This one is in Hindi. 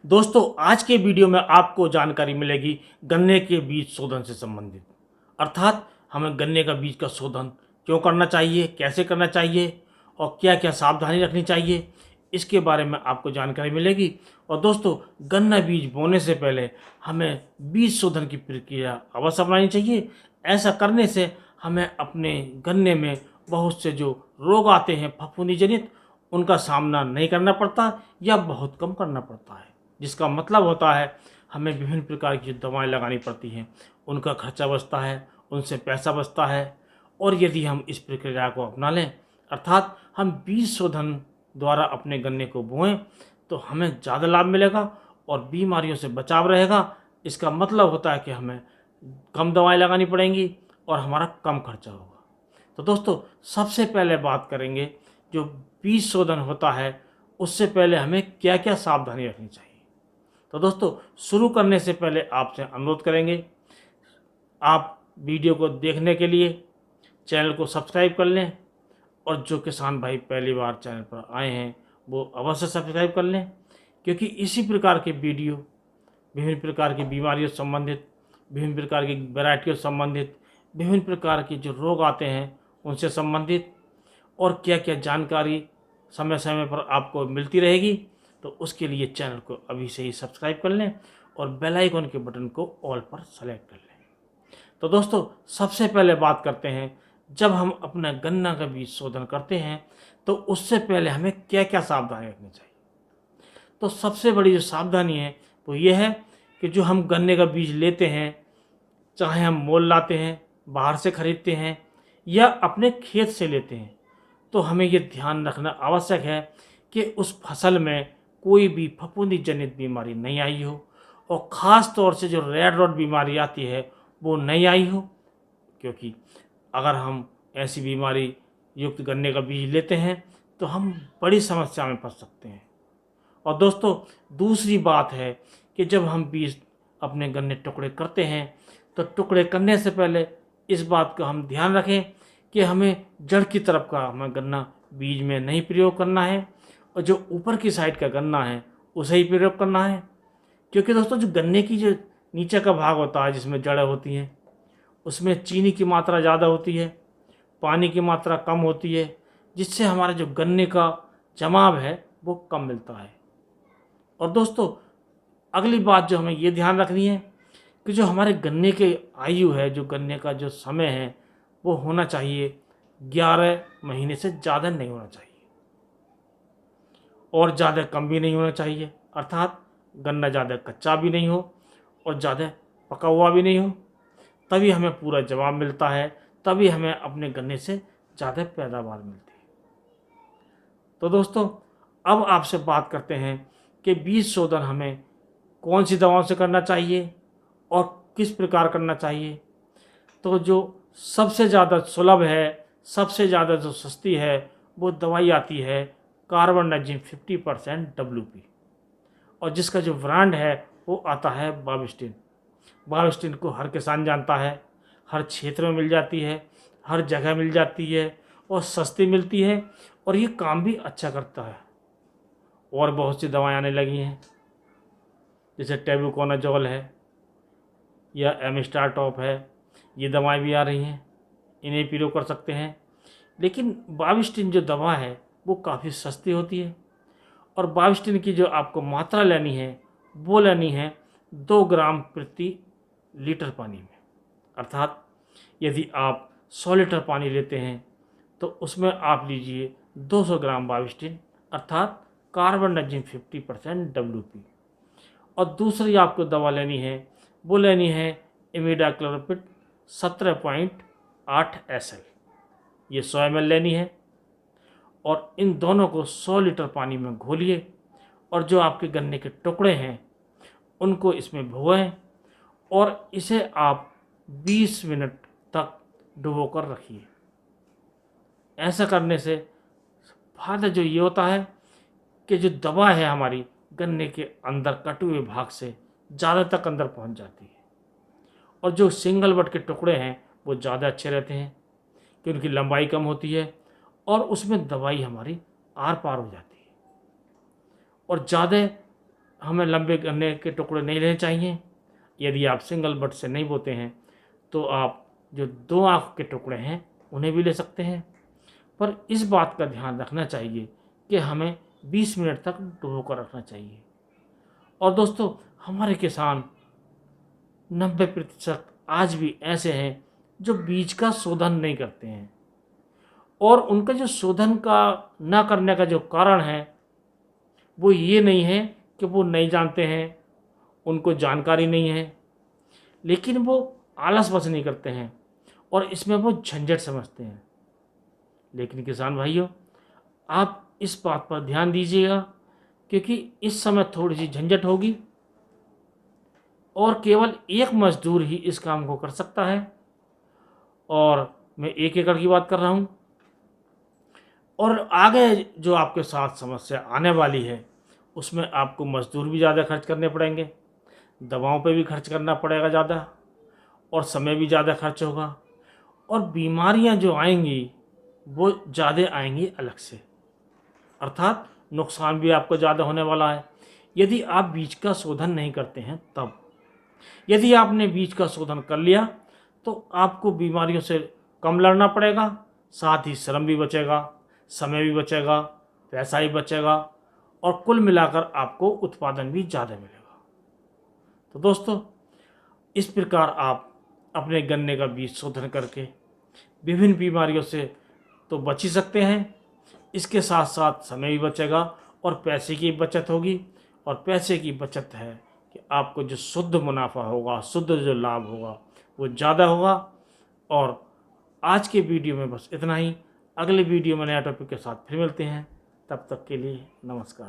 दोस्तों, आज के वीडियो में आपको जानकारी मिलेगी गन्ने के बीज शोधन से संबंधित। अर्थात हमें गन्ने का बीज का शोधन क्यों करना चाहिए, कैसे करना चाहिए और क्या क्या सावधानी रखनी चाहिए, इसके बारे में आपको जानकारी मिलेगी। और दोस्तों, गन्ना बीज बोने से पहले हमें बीज शोधन की प्रक्रिया अवश्य अपनानी चाहिए। ऐसा करने से हमें अपने गन्ने में बहुत से जो रोग आते हैं फफूंदी जनित, उनका सामना नहीं करना पड़ता या बहुत कम करना पड़ता है। जिसका मतलब होता है हमें विभिन्न प्रकार की जो दवाएं लगानी पड़ती हैं उनका खर्चा बचता है, उनसे पैसा बचता है। और यदि हम इस प्रक्रिया को अपना लें, अर्थात हम बीज शोधन द्वारा अपने गन्ने को बोएं, तो हमें ज़्यादा लाभ मिलेगा और बीमारियों से बचाव रहेगा। इसका मतलब होता है कि हमें कम दवाएं लगानी पड़ेंगी और हमारा कम खर्चा होगा। तो दोस्तों, सबसे पहले बात करेंगे जो बीज शोधन होता है उससे पहले हमें क्या क्या सावधानी रखनी चाहिए। तो दोस्तों, शुरू करने से पहले आपसे अनुरोध करेंगे, आप वीडियो को देखने के लिए चैनल को सब्सक्राइब कर लें और जो किसान भाई पहली बार चैनल पर आए हैं वो अवश्य सब्सक्राइब कर लें, क्योंकि इसी प्रकार के वीडियो विभिन्न प्रकार की बीमारियों से संबंधित, विभिन्न प्रकार की वैरायटियों से संबंधित, विभिन्न प्रकार के जो रोग आते हैं उनसे संबंधित और क्या क्या जानकारी समय समय पर आपको मिलती रहेगी। तो उसके लिए चैनल को अभी से ही सब्सक्राइब कर लें और बेल आइकन के बटन को ऑल पर सेलेक्ट कर लें। तो दोस्तों, सबसे पहले बात करते हैं, जब हम अपना गन्ना का बीज शोधन करते हैं तो उससे पहले हमें क्या क्या सावधानी रखनी चाहिए। तो सबसे बड़ी जो सावधानी है वो ये है कि जो हम गन्ने का बीज लेते हैं, चाहे हम मोल लाते हैं, बाहर से खरीदते हैं या अपने खेत से लेते हैं, तो हमें ये ध्यान रखना आवश्यक है कि उस फसल में कोई भी फफूंदी जनित बीमारी नहीं आई हो और ख़ास तौर से जो रेड रॉट बीमारी आती है वो नहीं आई हो, क्योंकि अगर हम ऐसी बीमारी युक्त गन्ने का बीज लेते हैं तो हम बड़ी समस्या में फंस सकते हैं। और दोस्तों, दूसरी बात है कि जब हम बीज अपने गन्ने टुकड़े करते हैं तो टुकड़े करने से पहले इस बात का हम ध्यान रखें कि हमें जड़ की तरफ का हमें गन्ना बीज में नहीं प्रयोग करना है और जो ऊपर की साइड का गन्ना है उसे ही प्रयोग करना है। क्योंकि दोस्तों, जो गन्ने की जो नीचे का भाग होता है जिसमें जड़ें होती हैं उसमें चीनी की मात्रा ज़्यादा होती है, पानी की मात्रा कम होती है, जिससे हमारा जो गन्ने का जमाव है वो कम मिलता है। और दोस्तों, अगली बात जो हमें ये ध्यान रखनी है कि जो हमारे गन्ने के आयु है, जो गन्ने का जो समय है वो होना चाहिए 11 महीने से ज़्यादा नहीं होना चाहिए और ज़्यादा कम भी नहीं होना चाहिए। अर्थात गन्ना ज़्यादा कच्चा भी नहीं हो और ज़्यादा पका हुआ भी नहीं हो, तभी हमें पूरा जवाब मिलता है, तभी हमें अपने गन्ने से ज़्यादा पैदावार मिलती है। तो दोस्तों, अब आपसे बात करते हैं कि बीज शोधन हमें कौन सी दवाओं से करना चाहिए और किस प्रकार करना चाहिए। तो जो सबसे ज़्यादा सुलभ है, सबसे ज़्यादा जो सस्ती है, वो दवाई आती है कार्बनडाजिम 50% WP, और जिसका जो ब्रांड है वो आता है बाविस्टिन। बाविस्टिन को हर किसान जानता है, हर क्षेत्र में मिल जाती है, हर जगह मिल जाती है और सस्ती मिलती है और ये काम भी अच्छा करता है। और बहुत सी दवाएं आने लगी हैं, जैसे टेबुकोनाजोल है या एमिस्टार टॉप है, ये दवाएं भी आ रही हैं, इन्हें प्रयोग कर सकते हैं। लेकिन बाविस्टिन जो दवा है वो काफ़ी सस्ती होती है और बाविस्टिन की जो आपको मात्रा लेनी है वो लेनी है 2 ग्राम प्रति लीटर पानी में। अर्थात यदि आप 100 लीटर पानी लेते हैं तो उसमें आप लीजिए 200 ग्राम बाविस्टिन, अर्थात कार्बनडाजिम 50% WP। और दूसरी आपको दवा लेनी है वो लेनी है इमिडाक्लोप्रिड 17.8 SL, ये 100 ml लेनी है और इन दोनों को 100 लीटर पानी में घोलिए और जो आपके गन्ने के टुकड़े हैं उनको इसमें भिगोएं और इसे आप 20 मिनट तक डुबो कर रखिए। ऐसा करने से फायदा जो ये होता है कि जो दवा है हमारी गन्ने के अंदर कटे हुए भाग से ज़्यादा तक अंदर पहुंच जाती है और जो सिंगल बट के टुकड़े हैं वो ज़्यादा अच्छे रहते हैं कि उनकी लंबाई कम होती है और उसमें दवाई हमारी आर पार हो जाती है और ज़्यादा हमें लंबे गन्ने के टुकड़े नहीं लेने चाहिए। यदि आप सिंगल बट से नहीं बोते हैं तो आप जो 2 आँख के टुकड़े हैं उन्हें भी ले सकते हैं। पर इस बात का ध्यान रखना चाहिए कि हमें 20 मिनट तक डुबो कर रखना चाहिए। और दोस्तों, हमारे किसान 90% आज भी ऐसे हैं जो बीज का शोधन नहीं करते हैं, और उनका जो शोधन का ना करने का जो कारण है वो ये नहीं है कि वो नहीं जानते हैं, उनको जानकारी नहीं है, लेकिन वो आलस बस नहीं करते हैं और इसमें वो झंझट समझते हैं। लेकिन किसान भाइयों, आप इस बात पर ध्यान दीजिएगा, क्योंकि इस समय थोड़ी सी झंझट होगी और केवल एक मजदूर ही इस काम को कर सकता है। और मैं 1 एकड़ की बात कर रहा हूँ। और आगे जो आपके साथ समस्या आने वाली है उसमें आपको मजदूर भी ज़्यादा खर्च करने पड़ेंगे, दवाओं पे भी खर्च करना पड़ेगा ज़्यादा, और समय भी ज़्यादा खर्च होगा, और बीमारियां जो आएंगी वो ज़्यादा आएंगी अलग से, अर्थात नुकसान भी आपको ज़्यादा होने वाला है यदि आप बीज का शोधन नहीं करते हैं तब। यदि आपने बीज का शोधन कर लिया तो आपको बीमारियों से कम लड़ना पड़ेगा, साथ ही श्रम भी बचेगा, समय भी बचेगा, पैसा भी बचेगा, और कुल मिलाकर आपको उत्पादन भी ज़्यादा मिलेगा। तो दोस्तों, इस प्रकार आप अपने गन्ने का बीज शोधन करके विभिन्न बीमारियों से तो बच ही सकते हैं, इसके साथ साथ समय भी बचेगा और पैसे की बचत होगी। और पैसे की बचत है कि आपको जो शुद्ध मुनाफा होगा, शुद्ध जो लाभ होगा वो ज़्यादा होगा। और आज के वीडियो में बस इतना ही। अगले वीडियो में नया टॉपिक के साथ फिर मिलते हैं, तब तक के लिए नमस्कार।